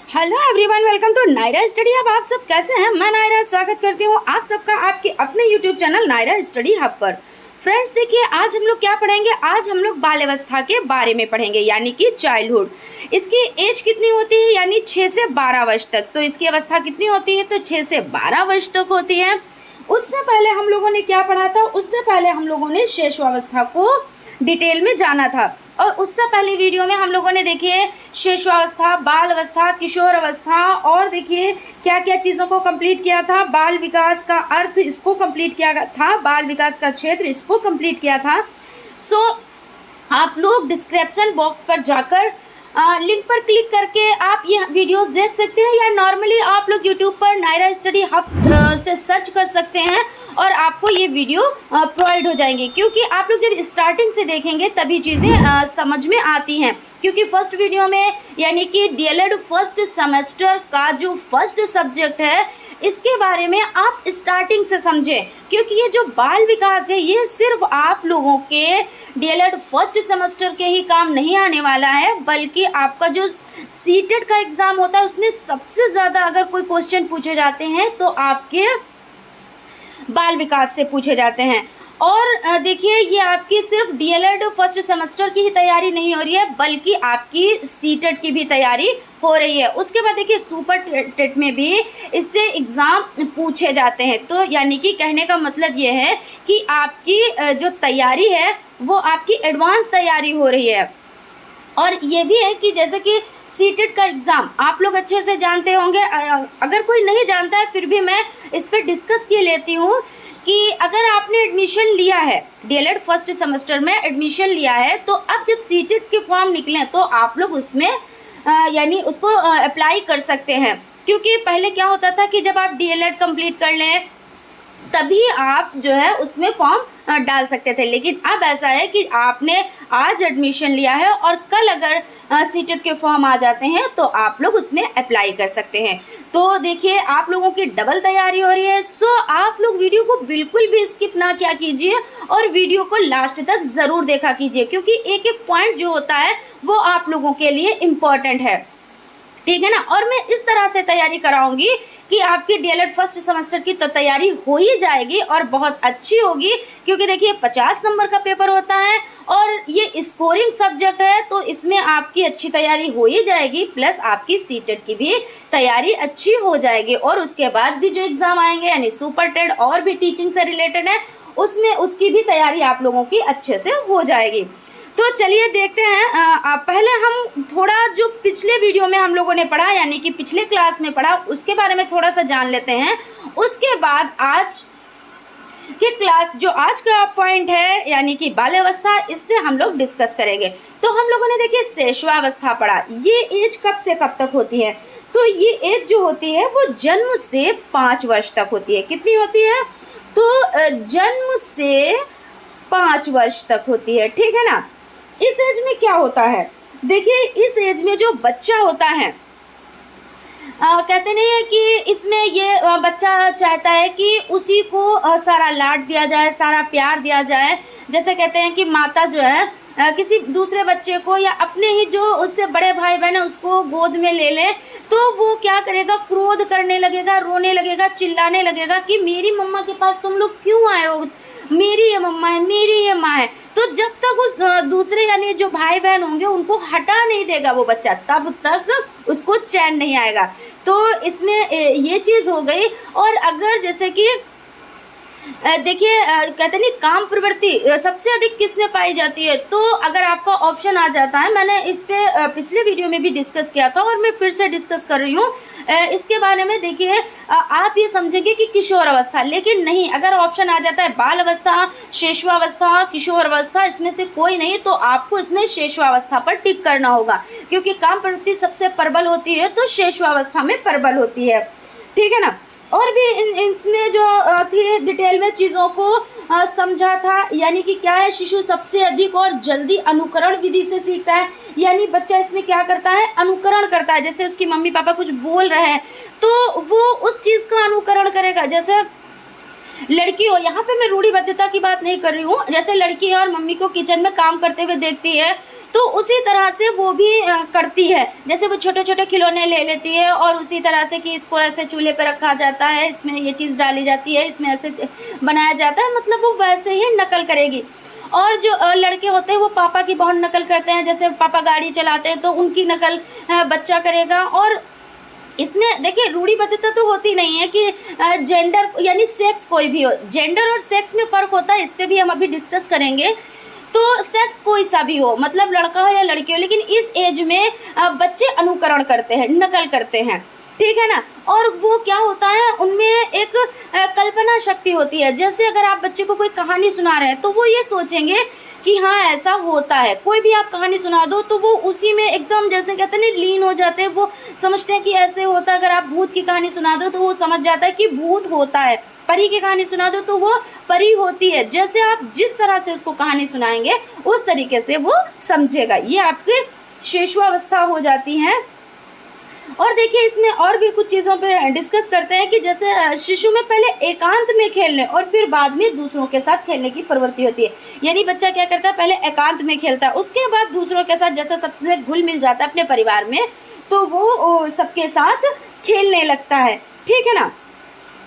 Hello everyone, welcome to Naira study hub. आप सब कैसे हैं? मैं नायरा स्वागत करती हूं आप सबका आपके अपने YouTube channel Naira study hub पर। फ्रेंड्स देखिए, आज हम लोग क्या पढ़ेंगे। आज हम लोग बाल अवस्था के बारे में पढ़ेंगे, यानी कि चाइल्डहुड। इसकी एज कितनी होती है, यानी 6 से 12 वर्ष तक। तो इसकी अवस्था कितनी होती है, तो 6 से 12 वर्ष तक होती है। उससे पहले हम लोगों ने क्या पढ़ा था, उससे पहले हम लोगों ने शिशुअवस्था को डिटेल में जाना था। और उससे पहले वीडियो में हम लोगों ने देखिए शिशुअवस्था, बाल अवस्था, किशोर अवस्था और देखिए क्या क्या चीज़ों को कंप्लीट किया था। बाल विकास का अर्थ, इसको कंप्लीट किया था। बाल विकास का क्षेत्र, इसको कंप्लीट किया था। सो आप लोग डिस्क्रिप्शन बॉक्स पर जाकर लिंक पर क्लिक करके आप ये वीडियोस देख सकते हैं, या नॉर्मली आप लोग यूट्यूब पर नायरा स्टडी हब से सर्च कर सकते हैं और आपको ये वीडियो प्रोवाइड हो जाएंगे। क्योंकि आप लोग जब स्टार्टिंग से देखेंगे तभी चीज़ें समझ में आती हैं। क्योंकि फर्स्ट वीडियो में यानी कि डीएलएड फर्स्ट सेमेस्टर का जो फर्स्ट सब्जेक्ट है, इसके बारे में आप स्टार्टिंग से समझें। क्योंकि ये जो बाल विकास है, ये सिर्फ आप लोगों के डीएलएड फर्स्ट सेमेस्टर के ही काम नहीं आने वाला है, बल्कि आपका जो सीटेट का एग्ज़ाम होता है उसमें सबसे ज़्यादा अगर कोई क्वेश्चन पूछे जाते हैं तो आपके बाल विकास से पूछे जाते हैं। और देखिए, ये आपकी सिर्फ डीएलएड फर्स्ट सेमेस्टर की ही तैयारी नहीं हो रही है, बल्कि आपकी सीटेट की भी तैयारी हो रही है। उसके बाद देखिए सुपर टेट में भी इससे एग्ज़ाम पूछे जाते हैं। तो यानी कि कहने का मतलब ये है कि आपकी जो तैयारी है वो आपकी एडवांस तैयारी हो रही है। और ये भी है कि जैसे कि सीटेट का एग्ज़ाम आप लोग अच्छे से जानते होंगे। अगर कोई नहीं जानता है फिर भी मैं इस पर डिस्कस किए लेती हूँ कि अगर आपने एडमिशन लिया है, डीएलएड फर्स्ट सेमेस्टर में एडमिशन लिया है, तो अब जब सीटेट के फॉर्म निकलें तो आप लोग उसमें यानी उसको अप्लाई कर सकते हैं। क्योंकि पहले क्या होता था कि जब आप डीएलएड कंप्लीट कर लें तभी आप जो है उसमें फॉर्म डाल सकते थे। लेकिन अब ऐसा है कि आपने आज एडमिशन लिया है और कल अगर सीटेट के फॉर्म आ जाते हैं तो आप लोग उसमें अप्लाई कर सकते हैं। तो देखिए, आप लोगों की डबल तैयारी हो रही है। सो आप लोग वीडियो को बिल्कुल भी स्किप ना किया कीजिए और वीडियो को लास्ट तक ज़रूर देखा कीजिए, क्योंकि एक एक पॉइंट जो होता है वो आप लोगों के लिए इम्पॉर्टेंट है, ठीक है ना। और मैं इस तरह से तैयारी कराऊंगी कि आपकी डीएलएड फर्स्ट सेमेस्टर की तो तैयारी हो ही जाएगी और बहुत अच्छी होगी। क्योंकि देखिए 50 नंबर का पेपर होता है और ये स्कोरिंग सब्जेक्ट है, तो इसमें आपकी अच्छी तैयारी हो ही जाएगी, प्लस आपकी सीटेट की भी तैयारी अच्छी हो जाएगी। और उसके बाद भी जो एग्ज़ाम आएंगे यानी सुपर टेट और भी टीचिंग से रिलेटेड है, उसमें उसकी भी तैयारी आप लोगों की अच्छे से हो जाएगी। तो चलिए देखते हैं। पहले हम थोड़ा जो पिछले वीडियो में हम लोगों ने पढ़ा, यानी कि पिछले क्लास में पढ़ा, उसके बारे में थोड़ा सा जान लेते हैं। उसके बाद आज के क्लास जो आज का पॉइंट है यानी कि बाल अवस्था, इससे हम लोग डिस्कस करेंगे। तो हम लोगों ने देखिए शिशुअवस्था पढ़ा। ये एज कब से कब तक होती है, तो ये एज जो होती है वो जन्म से 5 वर्ष तक होती है। कितनी होती है, तो जन्म से 5 वर्ष तक होती है, ठीक है ना। इस एज में क्या होता है, देखिए इस एज में जो बच्चा होता है, कहते नहीं है कि इसमें ये बच्चा चाहता है कि उसी को सारा लाड दिया जाए, सारा प्यार दिया जाए। जैसे कहते हैं कि माता जो है किसी दूसरे बच्चे को या अपने ही जो उससे बड़े भाई बहन है उसको गोद में ले ले, तो वो क्या करेगा, क्रोध करने लगेगा, रोने लगेगा, चिल्लाने लगेगा कि मेरी मम्मा के पास तुम लोग क्यों आए हो, मेरी ये मम्मा है, मेरी ये माँ है। तो जब तक उस दूसरे यानी जो भाई बहन होंगे उनको हटा नहीं देगा वो बच्चा, तब तक उसको चैन नहीं आएगा। तो इसमें ये चीज़ हो गई। और अगर जैसे कि देखिए कहते नहीं काम प्रवृत्ति सबसे अधिक किस में पाई जाती है, तो अगर आपका ऑप्शन आ जाता है, मैंने इस पे पिछले वीडियो में भी डिस्कस किया था और मैं फिर से डिस्कस कर रही हूँ इसके बारे में। देखिए आप ये समझेंगे कि किशोर अवस्था, लेकिन नहीं, अगर ऑप्शन आ जाता है बाल अवस्था, शिशुअवस्था, किशोर अवस्था, इसमें से कोई नहीं, तो आपको इसमें शिशुअवस्था पर टिक करना होगा। क्योंकि काम प्रवृत्ति सबसे प्रबल होती है तो शिशुअवस्था में प्रबल होती है, ठीक है ना। और भी इसमें जो थी डिटेल में चीज़ों को समझा था। यानी कि क्या है, शिशु सबसे अधिक और जल्दी अनुकरण विधि से सीखता है। यानी बच्चा इसमें क्या करता है, अनुकरण करता है। जैसे उसकी मम्मी पापा कुछ बोल रहे हैं तो वो उस चीज़ का अनुकरण करेगा। जैसे लड़की हो, यहाँ पे मैं रूढ़िबद्धता की बात नहीं कर रही हूँ, जैसे लड़की है और मम्मी को किचन में काम करते हुए देखती है तो उसी तरह से वो भी करती है। जैसे वो छोटे छोटे खिलौने ले लेती है और उसी तरह से कि इसको ऐसे चूल्हे पे रखा जाता है, इसमें ये चीज़ डाली जाती है, इसमें ऐसे बनाया जाता है, मतलब वो वैसे ही नकल करेगी। और जो लड़के होते हैं वो पापा की बहुत नकल करते हैं, जैसे पापा गाड़ी चलाते हैं तो उनकी नकल बच्चा करेगा। और इसमें देखिए रूढ़िबद्धता तो होती नहीं है कि जेंडर यानी सेक्स कोई भी हो, जेंडर और सेक्स में फ़र्क होता है, इस पर भी हम अभी डिस्कस करेंगे। तो सेक्स कोई सा भी हो, मतलब लड़का हो या लड़की हो, लेकिन इस एज में बच्चे अनुकरण करते हैं, नकल करते हैं, ठीक है ना। और वो क्या होता है, उनमें एक कल्पना शक्ति होती है। जैसे अगर आप बच्चे को कोई कहानी सुना रहे हैं तो वो ये सोचेंगे कि हाँ ऐसा होता है। कोई भी आप कहानी सुना दो तो वो उसी में एकदम, जैसे कहते हैं ना, लीन हो जाते हैं, वो समझते हैं कि ऐसे होता है। अगर आप भूत की कहानी सुना दो तो वो समझ जाता है कि भूत होता है, परी की कहानी सुना दो तो वो परी होती है। जैसे आप जिस तरह से उसको कहानी सुनाएंगे उस तरीके से वो समझेगा। ये आपके शिशुअवस्था हो जाती हैं। और देखिए इसमें और भी कुछ चीज़ों पे डिस्कस करते हैं कि जैसे शिशु में पहले एकांत में खेलने और फिर बाद में दूसरों के साथ खेलने की प्रवृत्ति होती है। यानी बच्चा क्या करता है, पहले एकांत में खेलता है, उसके बाद दूसरों के साथ जैसे सबसे घुल मिल जाता है अपने परिवार में, तो वो सबके साथ खेलने लगता है, ठीक है ना।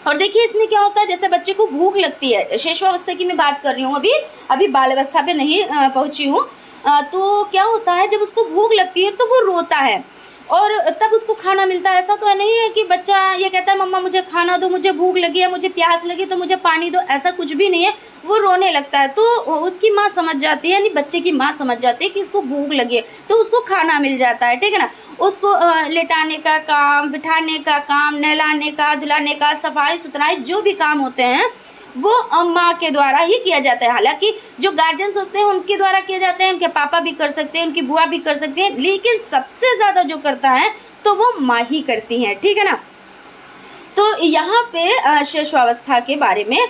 और देखिए इसमें क्या होता है, जैसे बच्चे को भूख लगती है, शिशुअवस्था की मैं बात कर रही हूँ, अभी बाल अवस्था पे नहीं पहुँची हूँ। तो क्या होता है, जब उसको भूख लगती है तो वो रोता है और तब उसको खाना मिलता है। ऐसा तो नहीं है कि बच्चा ये कहता है मम्मा मुझे खाना दो, मुझे भूख लगी है, मुझे प्यास लगी तो मुझे पानी दो, ऐसा कुछ भी नहीं है। वो रोने लगता है तो उसकी माँ समझ जाती है, यानी बच्चे की माँ समझ जाती है कि इसको भूख लगी है, तो उसको खाना मिल जाता है, ठीक है ना। उसको लेटाने का काम, बिठाने का काम, नहलाने का, धुलाने का, सफाई सुथराई, जो भी काम होते हैं वो माँ के द्वारा ही किया जाता है। हालांकि जो गार्जियंस होते हैं उनके द्वारा किया जाते हैं, उनके पापा भी कर सकते हैं, उनकी बुआ भी कर सकती है, लेकिन सबसे ज़्यादा जो करता है तो वो माँ ही करती हैं, ठीक है ना। तो यहाँ पे शिशुअवस्था के बारे में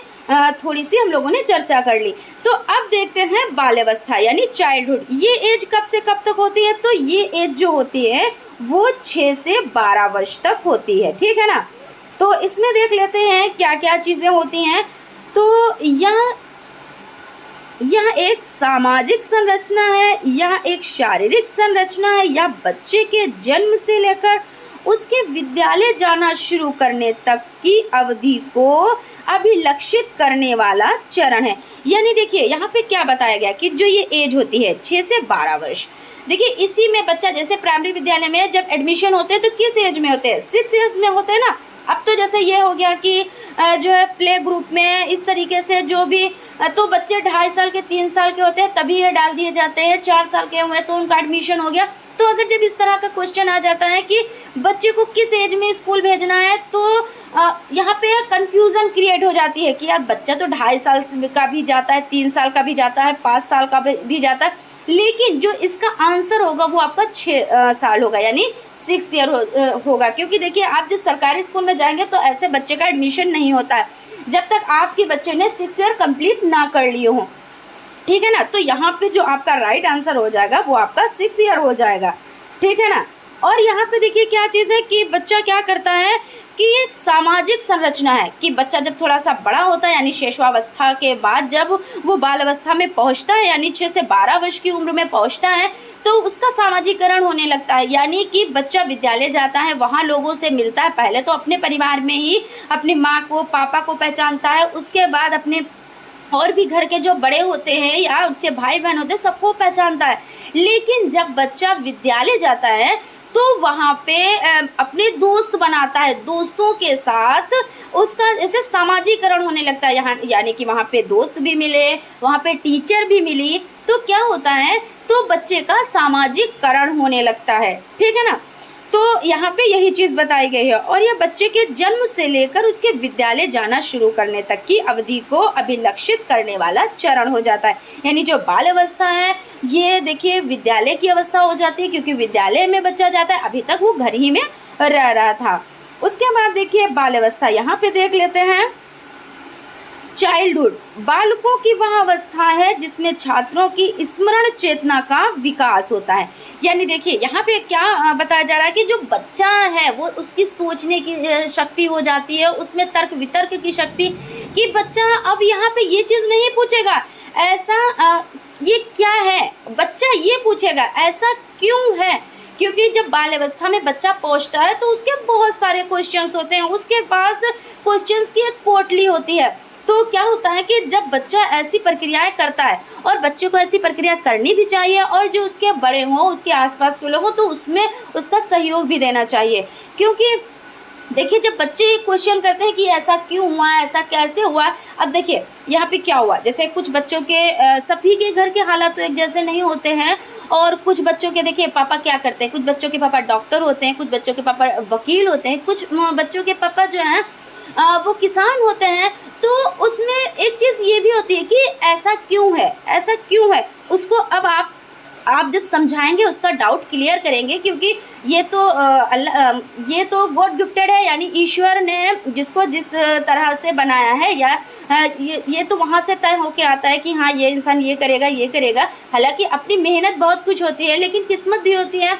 थोड़ी सी हम लोगों ने चर्चा कर ली। तो अब देखते हैं बाल्यावस्था यानी चाइल्डहुड। ये एज कब से कब तक होती है, तो ये एज जो होती है वो 6 से 12 वर्ष तक होती है, ठीक है ना। तो इसमें देख लेते हैं क्या क्या चीज़ें होती हैं। तो यह एक सामाजिक संरचना है, यह एक शारीरिक संरचना है, या बच्चे के जन्म से लेकर उसके विद्यालय जाना शुरू करने तक की अवधि को अभिलक्षित करने वाला चरण है। यानी देखिए यहाँ पे क्या बताया गया कि जो ये एज होती है 6 से 12 वर्ष, देखिए इसी में बच्चा, जैसे प्राइमरी विद्यालय में जब एडमिशन होते हैं तो किस एज में होते हैं, 6 ईयर्स में होते हैं ना। अब तो जैसे ये हो गया कि जो है प्ले ग्रुप में इस तरीके से जो भी, तो बच्चे 2.5 साल के 3 साल के होते हैं तभी ये डाल दिए जाते हैं, 4 साल के हुए तो उनका एडमिशन हो गया। तो अगर जब इस तरह का क्वेश्चन आ जाता है कि बच्चे को किस एज में स्कूल भेजना है, तो यहाँ पे कंफ्यूजन क्रिएट हो जाती है कि यार बच्चा तो 2.5 साल का भी जाता है, 3 साल का भी जाता है, 5 साल का भी जाता है, लेकिन जो इसका आंसर होगा वो आपका 6 साल होगा, यानी 6 ईयर होगा। क्योंकि देखिए आप जब सरकारी स्कूल में जाएंगे तो ऐसे बच्चे का एडमिशन नहीं होता है जब तक आपके बच्चे ने 6 ईयर कंप्लीट ना कर लिए हों, ठीक है ना। तो यहाँ पे जो आपका राइट आंसर हो जाएगा वो आपका 6 ईयर हो जाएगा, ठीक है ना। और यहाँ पे देखिए क्या चीज़ है कि बच्चा क्या करता है कि एक सामाजिक संरचना है कि बच्चा जब थोड़ा सा बड़ा होता है, यानी शिशुअवस्था के बाद जब वो बाल अवस्था में पहुँचता है, यानी 6 से 12 वर्ष की उम्र में पहुँचता है, तो उसका सामाजिकरण होने लगता है। यानी कि बच्चा विद्यालय जाता है, वहाँ लोगों से मिलता है, पहले तो अपने परिवार में ही अपनी माँ को, पापा को पहचानता है, उसके बाद अपने और भी घर के जो बड़े होते हैं या उसके भाई बहन होते हैं सबको पहचानता है। लेकिन जब बच्चा विद्यालय जाता है तो वहाँ पे अपने दोस्त बनाता है, दोस्तों के साथ उसका ऐसे सामाजिकरण होने लगता है। यहाँ यानी कि वहाँ पे दोस्त भी मिले, वहाँ पे टीचर भी मिली, तो क्या होता है, तो बच्चे का सामाजिकरण होने लगता है, ठीक है ना। तो यहाँ पे यही चीज़ बताई गई है। और यह बच्चे के जन्म से लेकर उसके विद्यालय जाना शुरू करने तक की अवधि को अभिलक्षित करने वाला चरण हो जाता है। यानी जो बाल अवस्था है ये देखिए विद्यालय की अवस्था हो जाती है, क्योंकि विद्यालय में बच्चा जाता है, अभी तक वो घर ही में रह रहा था। उसके बाद देखिए बाल अवस्था, यहाँ पे देख लेते हैं चाइल्डहुड। बालकों की वह अवस्था है जिसमें छात्रों की स्मरण चेतना का विकास होता है। यानी देखिए यहाँ पे क्या बताया जा रहा है कि जो बच्चा है वो उसकी सोचने की शक्ति हो जाती है, उसमें तर्क वितर्क की शक्ति, कि बच्चा अब यहाँ पे ये चीज़ नहीं पूछेगा ऐसा ये क्या है, बच्चा ये पूछेगा ऐसा क्यों है। क्योंकि जब बाल्यावस्था में बच्चा पहुंचता है तो उसके बहुत सारे क्वेश्चंस होते हैं, उसके पास क्वेश्चंस की एक पोटली होती है। तो क्या होता है कि जब बच्चा ऐसी प्रक्रियाएं करता है, और बच्चे को ऐसी प्रक्रिया करनी भी चाहिए, और जो उसके बड़े हों, उसके आसपास के लोग हों, तो उसमें उसका सहयोग भी देना चाहिए। क्योंकि देखिए जब बच्चे क्वेश्चन करते हैं कि ऐसा क्यों हुआ, ऐसा कैसे हुआ। अब देखिए यहाँ पे क्या हुआ, जैसे कुछ बच्चों के सभी के घर के हालात तो एक जैसे नहीं होते हैं, और कुछ बच्चों के देखिए पापा क्या करते हैं, कुछ बच्चों के पापा डॉक्टर होते हैं, कुछ बच्चों के पापा वकील होते हैं, कुछ बच्चों के पापा जो हैं वो किसान होते हैं। तो उसमें एक चीज़ ये भी होती है कि ऐसा क्यों है, ऐसा क्यों है, उसको अब आप जब समझाएंगे, उसका डाउट क्लियर करेंगे। क्योंकि ये तो ये तो गॉड गिफ्टेड है, यानी ईश्वर ने जिसको जिस तरह से बनाया है, या ये तो वहाँ से तय होके आता है कि हाँ ये इंसान ये करेगा, ये करेगा। हालांकि अपनी मेहनत बहुत कुछ होती है, लेकिन किस्मत भी होती है।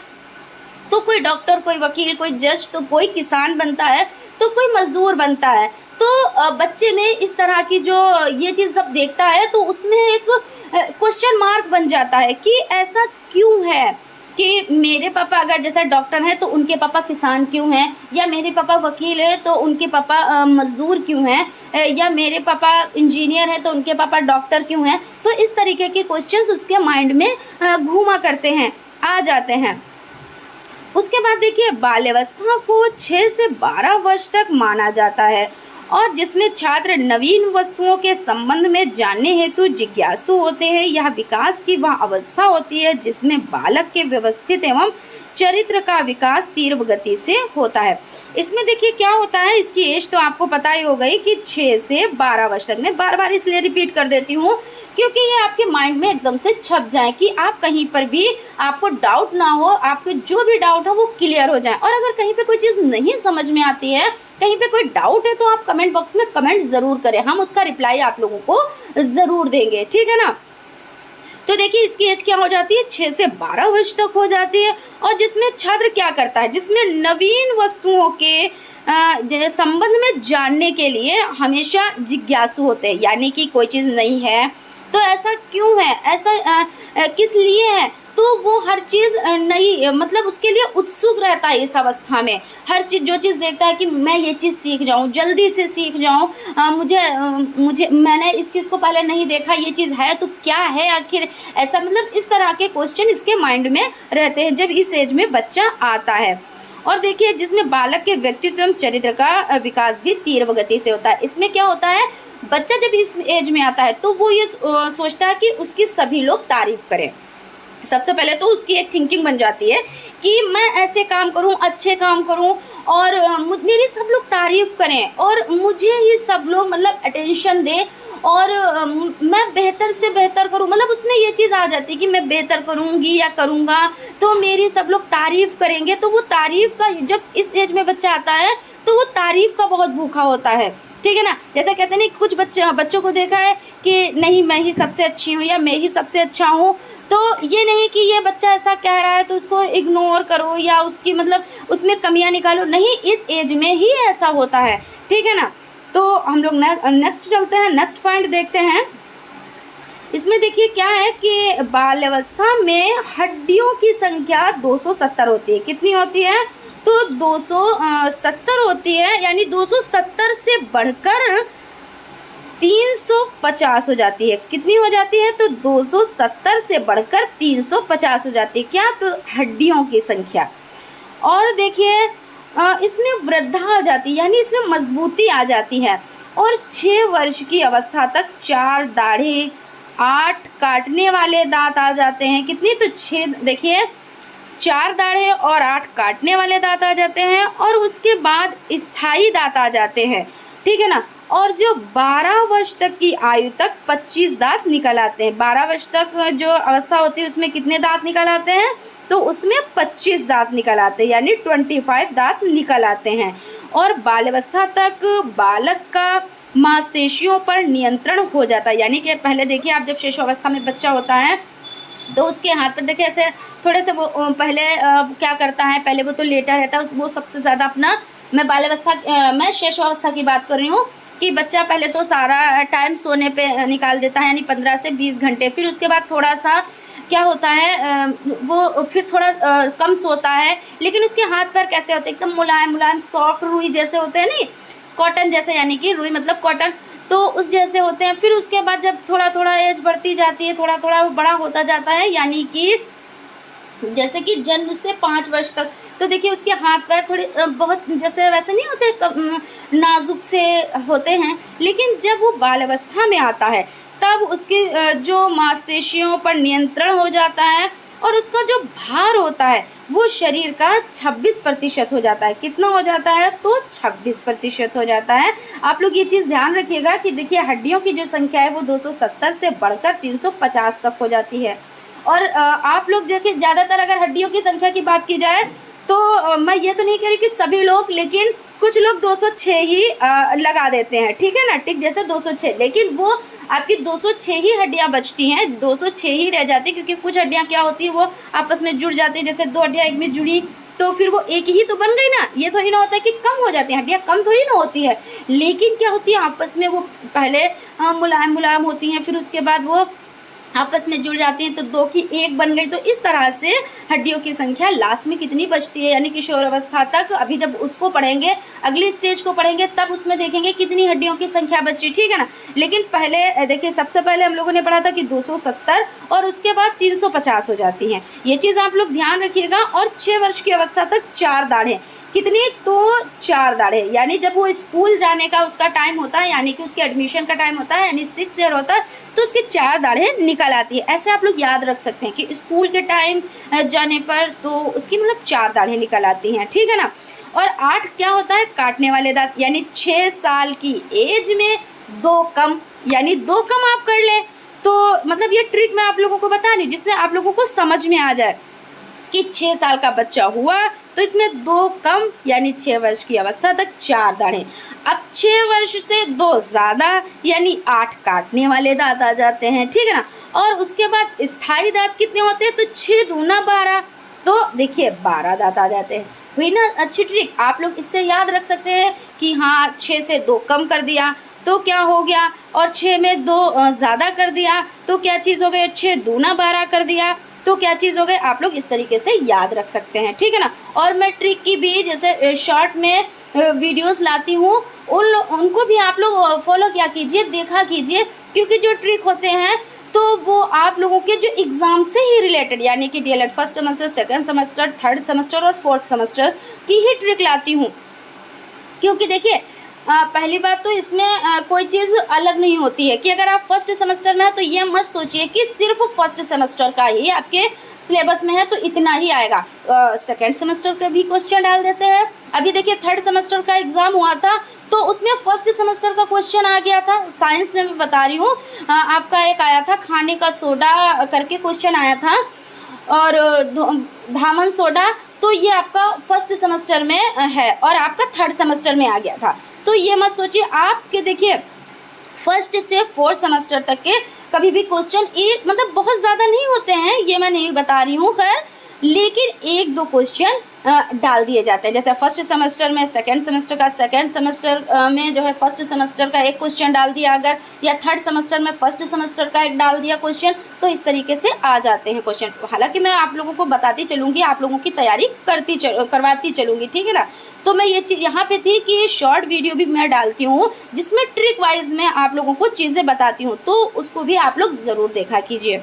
तो कोई डॉक्टर, कोई वकील, कोई जज, तो कोई किसान बनता है, तो कोई मजदूर बनता है। तो बच्चे में इस तरह की जो ये चीज़ जब देखता है तो उसमें एक क्वेश्चन मार्क बन जाता है कि ऐसा क्यों है कि मेरे पापा अगर जैसा डॉक्टर हैं तो उनके पापा किसान क्यों हैं, या मेरे पापा वकील हैं तो उनके पापा मजदूर क्यों हैं, या मेरे पापा इंजीनियर हैं तो उनके पापा डॉक्टर क्यों हैं। तो इस तरीके के क्वेश्चंस उसके माइंड में घूमा करते हैं, आ जाते हैं। उसके बाद देखिए बाल्यावस्था को 6 से 12 वर्ष तक माना जाता है, और जिसमें छात्र नवीन वस्तुओं के संबंध में जानने हेतु जिज्ञासु होते हैं। यह विकास की वह अवस्था होती है जिसमें बालक के व्यवस्थित एवं चरित्र का विकास तीव्र गति से होता है। इसमें देखिए क्या होता है, इसकी एज तो आपको पता ही हो गई कि 6 से 12 वर्ष तक। मैं बार बार इसलिए रिपीट कर देती हूँ क्योंकि ये आपके माइंड में एकदम से छप जाए, कि आप कहीं पर भी आपको डाउट ना हो, आपके जो भी डाउट हो वो क्लियर हो जाए। और अगर कहीं पे कोई चीज़ नहीं समझ में आती है, कहीं पे कोई डाउट है, तो आप कमेंट बॉक्स में कमेंट ज़रूर करें, हम उसका रिप्लाई आप लोगों को ज़रूर देंगे, ठीक है ना। तो देखिए इसकी एज क्या हो जाती है, 6 से 12 वर्ष तक हो जाती है, और जिसमें छात्र क्या करता है, जिसमें नवीन वस्तुओं के संबंध में जानने के लिए हमेशा जिज्ञासु होते हैं। यानी कि कोई चीज़ नहीं है तो ऐसा क्यों है, ऐसा किस लिए है, तो वो हर चीज़ नई, मतलब उसके लिए उत्सुक रहता है इस अवस्था में। हर चीज़, जो चीज़ देखता है कि मैं ये चीज़ सीख जाऊँ, जल्दी से सीख जाऊँ, मुझे मैंने इस चीज़ को पहले नहीं देखा, ये चीज़ है तो क्या है आखिर, ऐसा मतलब इस तरह के क्वेश्चन इसके माइंड में रहते हैं जब इस एज में बच्चा आता है। और देखिए जिसमें बालक के व्यक्तित्व एवं चरित्र का विकास भी तीव्र गति से होता है। इसमें क्या होता है, बच्चा जब इस एज में आता है तो वो ये सोचता है कि उसकी सभी लोग तारीफ़ करें। सबसे पहले तो उसकी एक थिंकिंग बन जाती है कि मैं ऐसे काम करूं, अच्छे काम करूं, और मेरी सब लोग तारीफ़ करें, और मुझे ये सब लोग मतलब अटेंशन दें, और मैं बेहतर से बेहतर करूं। मतलब उसमें ये चीज़ आ जाती है कि मैं बेहतर करूंगी या करूंगा तो मेरी सब लोग तारीफ़ करेंगे। तो वो तारीफ़ का, जब इस एज में बच्चा आता है तो वो तारीफ़ का बहुत भूखा होता है, ठीक है ना। जैसे कहते हैं ना, कुछ बच्चों को देखा है कि नहीं मैं ही सबसे अच्छी हूँ या मैं ही सबसे अच्छा हूँ। तो ये नहीं कि ये बच्चा ऐसा कह रहा है तो उसको इग्नोर करो या उसकी मतलब उसमें कमियां निकालो, नहीं, इस एज में ही ऐसा होता है, ठीक है ना। तो हम लोग नेक्स्ट चलते हैं, नेक्स्ट पॉइंट देखते हैं। इसमें देखिए क्या है कि बाल्यावस्था में हड्डियों की संख्या 270 होती है। कितनी होती है, तो 270 होती है, यानी 270 से बढ़कर 350 हो जाती है। कितनी हो जाती है, तो 270 से बढ़कर 350 हो जाती है। क्या, तो हड्डियों की संख्या। और देखिए इसमें वृद्धा आ जाती है, यानी इसमें मजबूती आ जाती है। और 6 वर्ष की अवस्था तक 4 दाढ़े, 8 काटने वाले दांत आ जाते हैं। कितनी, तो 6, देखिए 4 दाढ़े और 8 काटने वाले दांत आ जाते हैं, और उसके बाद स्थायी दांत आ जाते हैं, ठीक है ना। और जो 12 वर्ष तक की आयु तक 25 दांत निकल आते हैं। 12 वर्ष तक जो अवस्था होती है उसमें कितने दांत निकल आते हैं, तो उसमें 25 दांत निकल आते हैं, यानी 25 दांत निकल आते हैं। और बाल्यावस्था तक बालक का मांसपेशियों पर नियंत्रण हो जाता है। यानी कि पहले देखिए आप जब शिशुअवस्था में बच्चा होता है तो उसके हाथ पर देखिए ऐसे थोड़े से वो पहले क्या करता है, पहले वो तो लेटा रहता है, वो सबसे ज़्यादा अपना, मैं बाल्यावस्था मैं शिशुअवस्था की बात कर रही हूँ, कि बच्चा पहले तो सारा टाइम सोने पे निकाल देता है, यानी 15 से 20 घंटे। फिर उसके बाद थोड़ा सा क्या होता है, वो फिर थोड़ा कम सोता है, लेकिन उसके हाथ पैर कैसे होते हैं, एकदम मुलायम मुलायम सॉफ्ट रुई जैसे होते हैं, नहीं कॉटन जैसे, यानी कि रुई मतलब कॉटन, तो उस जैसे होते हैं। फिर उसके बाद जब थोड़ा थोड़ा एज बढ़ती जाती है, थोड़ा थोड़ा बड़ा होता जाता है, यानी कि जैसे कि जन्म से 5 वर्ष तक, तो देखिए उसके हाथ पैर थोड़े बहुत जैसे वैसे नहीं होते, नाजुक से होते हैं। लेकिन जब वो बाल अवस्था में आता है तब उसकी जो मांसपेशियों पर नियंत्रण हो जाता है और उसका जो भार होता है वो शरीर का 26% हो जाता है। कितना हो जाता है, तो 26% हो जाता है। आप लोग ये चीज़ ध्यान रखिएगा कि देखिए हड्डियों की जो संख्या है वो 270 से बढ़कर 350 तक हो जाती है। और आप लोग देखिए ज़्यादातर अगर हड्डियों की संख्या की बात की जाए तो मैं ये तो नहीं कह रही कि सभी लोग, लेकिन कुछ लोग 206 ही लगा देते हैं, ठीक है ना, टिक जैसे 206, लेकिन वो आपकी 206 ही हड्डियां बचती हैं, 206 ही रह जाती हैं, क्योंकि कुछ हड्डियां क्या होती हैं वो आपस में जुड़ जाती हैं। जैसे 2 हड्डियां एक में जुड़ी तो फिर वो एक ही तो बन गई ना, ये थोड़ी ना होता है कि कम हो जाती हैं हड्डियां, कम थोड़ी ना होती है, लेकिन क्या होती है आपस में वो पहले मुलायम मुलायम होती हैं, फिर उसके बाद वो आपस में जुड़ जाती हैं तो 2 की 1 बन गई। तो इस तरह से हड्डियों की संख्या लास्ट में कितनी बचती है, यानी किशोर अवस्था तक। अभी जब उसको पढ़ेंगे, अगली स्टेज को पढ़ेंगे, तब उसमें देखेंगे कितनी हड्डियों की संख्या बची, ठीक है ना। लेकिन पहले देखिए सबसे पहले हम लोगों ने पढ़ा था कि 270 और उसके बाद 350 हो जाती हैं। ये चीज़ आप लोग ध्यान रखिएगा। और 6 वर्ष की अवस्था तक 4 दाढ़ें, कितनी, तो 4 दाढ़ें, यानी जब वो स्कूल जाने का उसका टाइम होता है, यानी कि उसके एडमिशन का टाइम होता है, यानी 6 ईयर होता है, तो उसकी 4 दाढ़ें निकल आती है। ऐसे आप लोग याद रख सकते हैं कि स्कूल के टाइम जाने पर तो उसकी मतलब 4 दाढ़ें निकल आती हैं, ठीक है ना। और 8 क्या होता है, काटने वाले दांत, यानी 6 साल की एज में 2 कम, यानी 2 कम आप कर लें। तो मतलब ये ट्रिक मैं आप लोगों को बता रही हूँ जिससे आप लोगों को समझ में आ जाए कि 6 साल का बच्चा हुआ तो इसमें 2 कम, यानी 6 वर्ष की अवस्था तक 4 दाढ़ें। अब 6 वर्ष से 2 ज़्यादा, यानी 8 काटने वाले दांत आ जाते हैं, ठीक है ना। और उसके बाद स्थायी दांत कितने होते हैं, तो 6 दूना 12, तो देखिए 12 दांत आ जाते हैं। हुई ना अच्छी ट्रिक। आप लोग इससे याद रख सकते हैं कि हाँ 6 से 2 कम कर दिया तो क्या हो गया, और 6 में 2 ज़्यादा कर दिया तो क्या चीज़ हो गई, 6 दूना 12 कर दिया तो क्या चीज़ हो गई। आप लोग इस तरीके से याद रख सकते हैं, ठीक है ना। और मैं ट्रिक की भी जैसे शॉर्ट में वीडियोस लाती हूँ, उनको भी आप लोग फॉलो किया कीजिए, देखा कीजिए, क्योंकि जो ट्रिक होते हैं तो वो आप लोगों के जो एग्ज़ाम से ही रिलेटेड, यानी कि DElEd first semester, second semester, third semester और फोर्थ सेमेस्टर की ही ट्रिक लाती हूँ। क्योंकि देखिए पहली बात तो इसमें कोई चीज़ अलग नहीं होती है कि अगर आप फर्स्ट सेमेस्टर में हैं तो ये मत सोचिए कि सिर्फ फर्स्ट सेमेस्टर का ही आपके सिलेबस में है तो इतना ही आएगा। सेकंड सेमेस्टर के भी क्वेश्चन डाल देते हैं। अभी देखिए थर्ड सेमेस्टर का एग्ज़ाम हुआ था तो उसमें फर्स्ट सेमेस्टर का क्वेश्चन आ गया था। साइंस में मैं बता रही हूँ, आपका एक आया था खाने का सोडा करके क्वेश्चन आया था, और धामन सोडा, तो ये आपका फर्स्ट सेमेस्टर में है और आपका थर्ड सेमेस्टर में आ गया था। तो ये मत सोचिए आपके, देखिए फर्स्ट से फोर्थ सेमेस्टर तक के कभी भी क्वेश्चन एक मतलब बहुत ज़्यादा नहीं होते हैं, ये मैं नहीं बता रही हूँ खैर, लेकिन 1-2 क्वेश्चन डाल दिए जाते हैं। जैसे फर्स्ट सेमेस्टर में सेकंड सेमेस्टर का, सेकंड सेमेस्टर में जो है फर्स्ट सेमेस्टर का एक क्वेश्चन डाल दिया अगर, या थर्ड सेमेस्टर में फर्स्ट सेमेस्टर का एक डाल दिया क्वेश्चन, तो इस तरीके से आ जाते हैं क्वेश्चन। हालांकि मैं आप लोगों को बताती चलूँगी, आप लोगों की तैयारी करवाती चलूँगी, ठीक है ना। तो मैं ये चीज़ यहाँ पे थी कि शॉर्ट वीडियो भी मैं डालती हूँ जिसमें ट्रिक वाइज मैं आप लोगों को चीज़ें बताती हूँ, तो उसको भी आप लोग ज़रूर देखा कीजिए।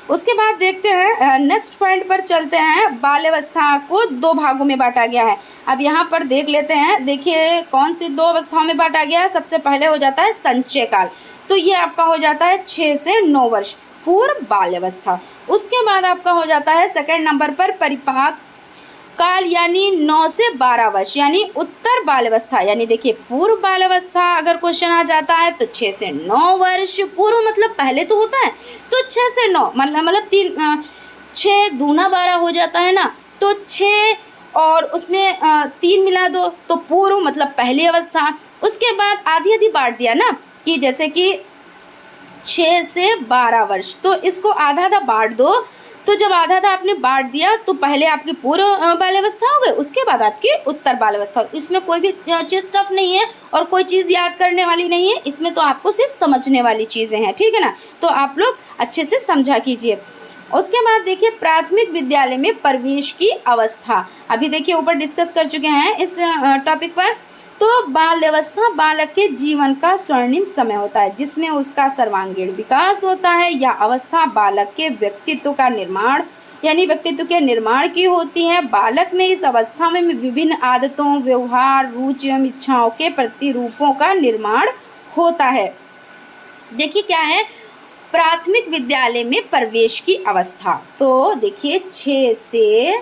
उसके बाद देखते हैं नेक्स्ट पॉइंट पर चलते हैं। बाल्यावस्था को 2 भागों में बांटा गया है। अब यहाँ पर देख लेते हैं, देखिए कौन सी 2 अवस्थाओं में बांटा गया है। सबसे पहले हो जाता है संचय काल, तो ये आपका हो जाता है 6 से 9 वर्ष, पूर्व बाल्यावस्था। उसके बाद आपका हो जाता है सेकंड नंबर पर परिपाक काल, यानी 9 से 12 वर्ष, यानी उत्तर बाल्यावस्था। यानी देखिए पूर्व बाल्यावस्था अगर क्वेश्चन आ जाता है तो 6 से 9 वर्ष, पूर्व मतलब पहले तो होता है, तो 6 से 9 मतलब 6 दूना 12 हो जाता है ना, तो 6 और उसमें 3 मिला दो तो पूर्व मतलब पहली अवस्था। उसके बाद आधी आधी बांट दिया ना, कि जैसे कि 6 से 12 वर्ष, तो इसको आधा आधा बांट दो तो जब आधा आधा आपने बांट दिया तो पहले आपकी पूर्व बाल्यावस्था हो गई, उसके बाद आपकी उत्तर बाल्यावस्था। इसमें कोई भी चीज़ टफ नहीं है और कोई चीज़ याद करने वाली नहीं है, इसमें तो आपको सिर्फ समझने वाली चीज़ें हैं, ठीक है ना। तो आप लोग अच्छे से समझा कीजिए। उसके बाद देखिए प्राथमिक विद्यालय में प्रवेश की अवस्था। अभी देखिए ऊपर डिस्कस कर चुके हैं इस टॉपिक पर। तो बाल्यावस्था बालक के जीवन का स्वर्णिम समय होता है जिसमें उसका सर्वांगीण विकास होता है। यह अवस्था बालक के व्यक्तित्व का निर्माण यानी व्यक्तित्व के निर्माण की होती है। बालक में इस अवस्था में विभिन्न आदतों, व्यवहार, रुचि एवं इच्छाओं के प्रतिरूपों का निर्माण होता है। देखिए क्या है प्राथमिक विद्यालय में प्रवेश की अवस्था। तो देखिए 6 से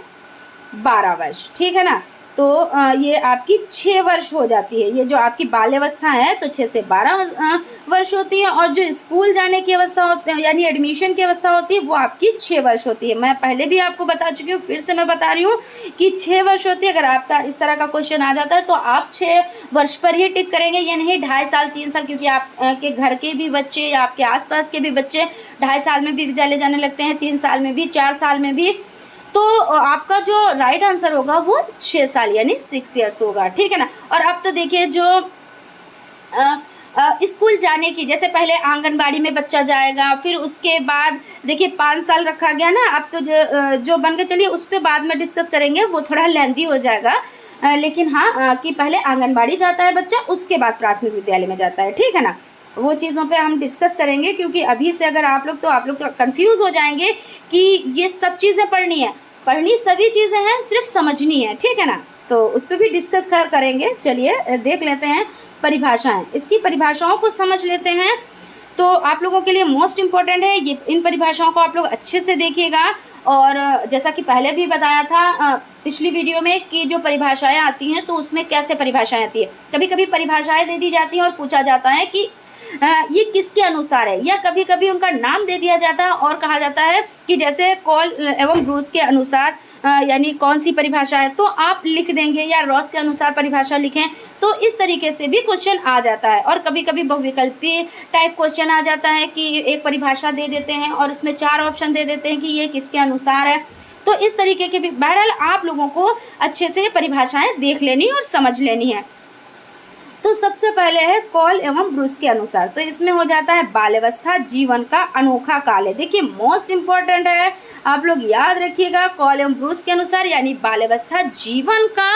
12 वर्ष, ठीक है ना। तो ये आपकी 6 वर्ष हो जाती है। ये जो आपकी बाल्यावस्था है तो 6 से 12 वर्ष होती है, और जो स्कूल जाने की अवस्था होती है यानी एडमिशन की अवस्था होती है वो आपकी 6 वर्ष होती है। मैं पहले भी आपको बता चुकी हूँ, फिर से मैं बता रही हूँ कि 6 वर्ष होती है। अगर आपका इस तरह का क्वेश्चन आ जाता है तो आप 6 वर्ष पर ही टिक करेंगे, ये नहीं 2.5 साल 3 साल, क्योंकि आपके घर के भी बच्चे या आपके आसपास के भी बच्चे 2.5 साल में भी विद्यालय जाने लगते हैं, 3 साल में भी, 4 साल में भी। तो आपका जो राइट आंसर होगा वो 6 साल यानी 6 ईयर्स होगा, ठीक है ना। और अब तो देखिए जो स्कूल जाने की, जैसे पहले आंगनबाड़ी में बच्चा जाएगा, फिर उसके बाद देखिए 5 साल रखा गया ना। अब तो जो बन के चलिए उस पर बाद में डिस्कस करेंगे, वो थोड़ा लेंथी हो जाएगा। लेकिन हाँ कि पहले आंगनबाड़ी जाता है बच्चा, उसके बाद प्राथमिक विद्यालय में जाता है, ठीक है ना। वो चीज़ों पे हम डिस्कस करेंगे, क्योंकि अभी से अगर आप लोग तो कंफ्यूज हो जाएंगे कि ये सब चीज़ें पढ़नी सभी चीज़ें हैं, सिर्फ समझनी है, ठीक है ना। तो उस पर भी डिस्कस करेंगे। चलिए देख लेते हैं परिभाषाएं, इसकी परिभाषाओं को समझ लेते हैं। तो आप लोगों के लिए मोस्ट इम्पॉर्टेंट है ये, इन परिभाषाओं को आप लोग अच्छे से देखिएगा। और जैसा कि पहले भी बताया था पिछली वीडियो में कि जो परिभाषाएं आती हैं तो उसमें कैसे परिभाषाएं आती है। कभी कभी परिभाषाएं दे दी जाती हैं और पूछा जाता है कि ये किसके अनुसार है, या कभी कभी उनका नाम दे दिया जाता है और कहा जाता है कि जैसे कॉल एवं ब्रूस के अनुसार यानी कौन सी परिभाषा है, तो आप लिख देंगे, या रॉस के अनुसार परिभाषा लिखें। तो इस तरीके से भी क्वेश्चन आ जाता है। और कभी कभी बहुविकल्पी टाइप क्वेश्चन आ जाता है कि एक परिभाषा दे देते हैं और उसमें 4 ऑप्शन दे देते हैं कि ये किसके अनुसार है। तो इस तरीके के भी, बहरहाल आप लोगों को अच्छे से परिभाषाएं देख लेनी और समझ लेनी है। तो सबसे पहले है कॉल एवं ब्रूस के अनुसार। तो इसमें हो जाता है बाल्यावस्था जीवन का अनोखा काल है। देखिए मोस्ट इम्पॉर्टेंट है, आप लोग याद रखिएगा, कॉल एवं ब्रूस के अनुसार यानी बाल्यावस्था जीवन का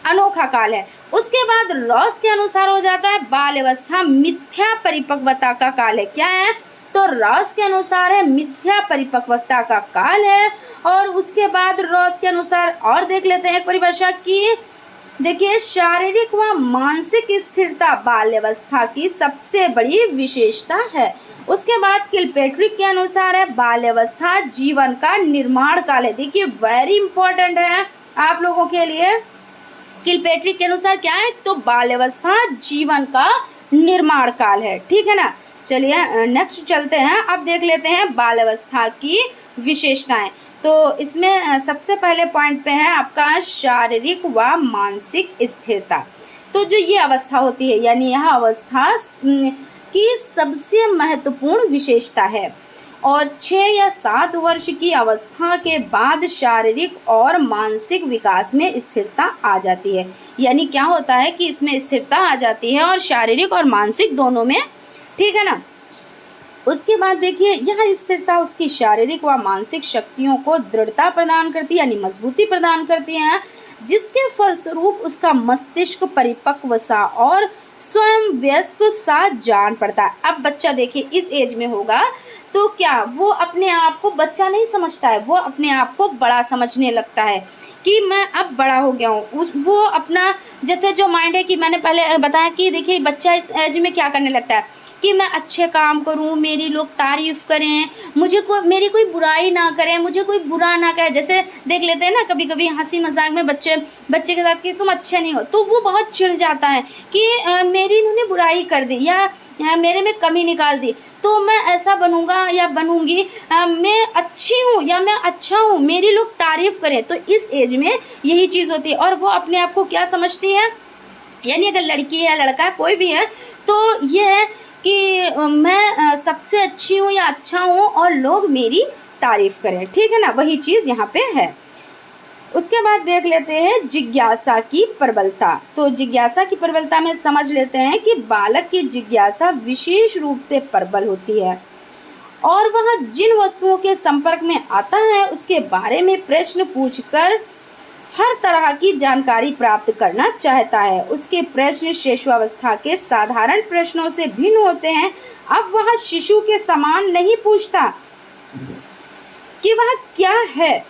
अनोखा काल है। उसके बाद रॉस के अनुसार हो जाता है बाल्यावस्था मिथ्या परिपक्वता का काल है। क्या है? तो रॉस के अनुसार है मिथ्या परिपक्वता का काल है। और उसके बाद रॉस के अनुसार और देख लेते हैं एक परिभाषा की। देखिए शारीरिक व मानसिक स्थिरता बाल्यावस्था की सबसे बड़ी विशेषता है। उसके बाद किलपेट्रिक के अनुसार है बाल्यावस्था जीवन का निर्माण काल है। देखिए वेरी इंपॉर्टेंट है आप लोगों के लिए। किलपेट्रिक के अनुसार क्या है? तो बाल्यावस्था जीवन का निर्माण काल है, ठीक है ना। चलिए नेक्स्ट चलते हैं। अब देख लेते हैं बाल्यावस्था की विशेषताएं। तो इसमें सबसे पहले पॉइंट पे है आपका शारीरिक व मानसिक स्थिरता। तो जो ये अवस्था होती है यानी यह अवस्था की सबसे महत्वपूर्ण विशेषता है। और 6 या 7 वर्ष की अवस्था के बाद शारीरिक और मानसिक विकास में स्थिरता आ जाती है। यानी क्या होता है कि इसमें स्थिरता आ जाती है और शारीरिक और मानसिक दोनों में, ठीक है ना। उसके बाद देखिए यह स्थिरता उसकी शारीरिक व मानसिक शक्तियों को दृढ़ता प्रदान करती है यानी मजबूती प्रदान करती है, जिसके फलस्वरूप उसका मस्तिष्क परिपक्व सा और स्वयं वयस्क सा जान पड़ता है। अब बच्चा देखिए इस एज में होगा तो क्या वो अपने आप को बच्चा नहीं समझता है, वो अपने आप को बड़ा समझने लगता है कि मैं अब बड़ा हो गया हूँ। वो अपना जैसे जो माइंड है कि मैंने पहले बताया कि देखिए बच्चा इस एज में क्या करने लगता है कि मैं अच्छे काम करूं, मेरी लोग तारीफ़ करें, मेरी कोई बुराई ना करें, मुझे कोई बुरा ना कहे। जैसे देख लेते हैं ना कभी कभी हंसी मजाक में बच्चे के साथ कि तुम अच्छे नहीं हो, तो वो बहुत चिढ़ जाता है कि मेरी इन्होंने बुराई कर दी या मेरे में कमी निकाल दी, तो मैं ऐसा बनूंगा या बनूंगी, मैं अच्छी हूँ या मैं अच्छा हूँ, मेरी लोग तारीफ़ करें। तो इस एज में यही चीज़ होती है। और वो अपने आप को क्या समझती है, यानी अगर लड़की है लड़का कोई भी है तो ये है कि मैं सबसे अच्छी हूँ या अच्छा हूँ और लोग मेरी तारीफ करें, ठीक है ना, वही चीज़ यहाँ पे है। उसके बाद देख लेते हैं जिज्ञासा की प्रबलता। तो जिज्ञासा की प्रबलता में समझ लेते हैं कि बालक की जिज्ञासा विशेष रूप से प्रबल होती है और वह जिन वस्तुओं के संपर्क में आता है उसके बारे में प्रश्न पूछकर हर तरह की जानकारी प्राप्त करना चाहता है। उसके प्रश्न शिशुअवस्था के साधारण प्रश्नों से भिन्न होते हैं। अब वह शिशु के समान नहीं पूछता कि वह क्या है,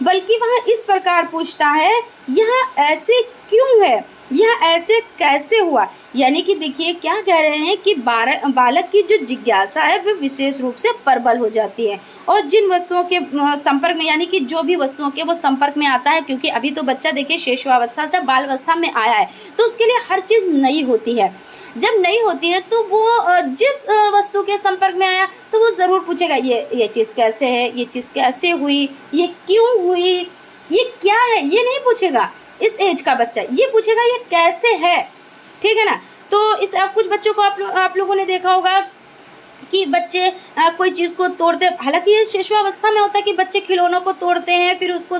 बल्कि वह इस प्रकार पूछता है, यह ऐसे क्यों है, यह ऐसे कैसे हुआ। यानी कि देखिए क्या कह रहे हैं कि बालक की जो जिज्ञासा है वह विशेष रूप से प्रबल हो जाती है और जिन वस्तुओं के संपर्क में, यानी कि जो भी वस्तुओं के वो संपर्क में आता है, क्योंकि अभी तो बच्चा देखिए शिशुअवस्था से बाल अवस्था में आया है, तो उसके लिए हर चीज़ नई होती है। जब नई होती है तो वो जिस वस्तु के संपर्क में आया तो वो ज़रूर पूछेगा, ये चीज़ कैसे है, ये चीज़ कैसे हुई, ये क्यों हुई, ये क्या है। ये नहीं पूछेगा इस एज का बच्चा, ये पूछेगा ये कैसे है, ठीक है ना। तो इस कुछ बच्चों को आप लोगों ने देखा होगा कि बच्चे कोई चीज़ को तोड़ते, हालांकि ये शिशुअवस्था में होता है कि बच्चे खिलौनों को तोड़ते हैं, फिर उसको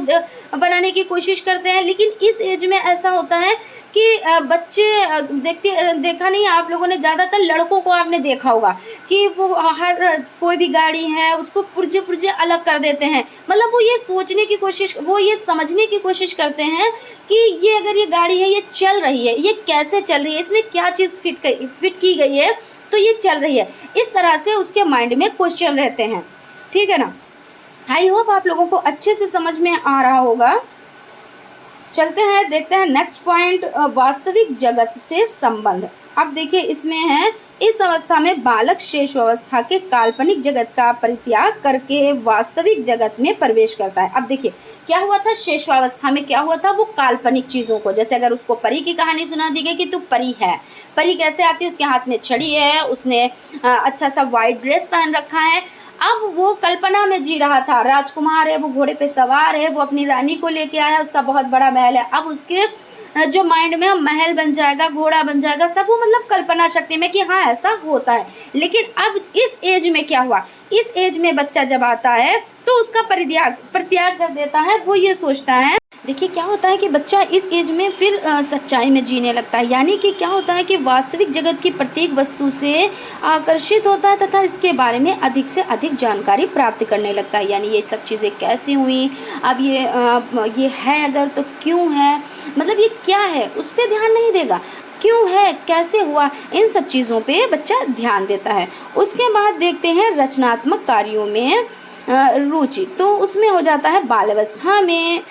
बनाने की कोशिश करते हैं, लेकिन इस एज में ऐसा होता है कि बच्चे देखा नहीं आप लोगों ने, ज़्यादातर लड़कों को आपने देखा होगा कि वो हर कोई भी गाड़ी है उसको पुर्जे पुर्जे अलग कर देते हैं। मतलब वो ये सोचने की कोशिश, वो ये समझने की कोशिश करते हैं कि ये अगर ये गाड़ी है, ये चल रही है, ये कैसे चल रही है, इसमें क्या चीज़ फिट की गई है तो ये चल रही है। इस तरह से उसके माइंड में क्वेश्चन रहते हैं, ठीक है ना। आई होप आप लोगों को अच्छे से समझ में आ रहा होगा। चलते हैं, देखते हैं नेक्स्ट पॉइंट, वास्तविक जगत से संबंध। अब देखिए इसमें है, इस अवस्था में बालक शेष अवस्था के काल्पनिक जगत का परित्याग करके वास्तविक जगत में प्रवेश करता है। अब देखिए क्या हुआ था शेषावस्था में, क्या हुआ था, वो काल्पनिक चीज़ों को, जैसे अगर उसको परी की कहानी सुना दी गई कि तू परी है, परी कैसे आती है, उसके हाथ में छड़ी है, उसने अच्छा सा वाइट ड्रेस पहन रखा है। अब वो कल्पना में जी रहा था, राजकुमार है, वो घोड़े पे सवार है, वो अपनी रानी को लेके आया, उसका बहुत बड़ा महल है। अब उसके जो माइंड में महल बन जाएगा, घोड़ा बन जाएगा, सब वो मतलब कल्पना शक्ति में कि हाँ ऐसा होता है। लेकिन अब इस एज में क्या हुआ, इस एज में बच्चा जब आता है तो उसका परित्याग कर देता है। वो ये सोचता है, देखिए क्या होता है कि बच्चा इस एज में फिर सच्चाई में जीने लगता है। यानी कि क्या होता है कि वास्तविक जगत की प्रत्येक वस्तु से आकर्षित होता है तथा इसके बारे में अधिक से अधिक जानकारी प्राप्त करने लगता है। यानी ये सब चीज़ें कैसे हुई, अब ये है अगर तो क्यों है, मतलब ये क्या है, उस पर ध्यान नहीं देगा, क्यों है, कैसे हुआ, इन सब चीज़ों पे बच्चा ध्यान देता है। उसके बाद देखते हैं रचनात्मक कार्यों में रुचि। तो उसमें हो जाता है बाल्यावस्था में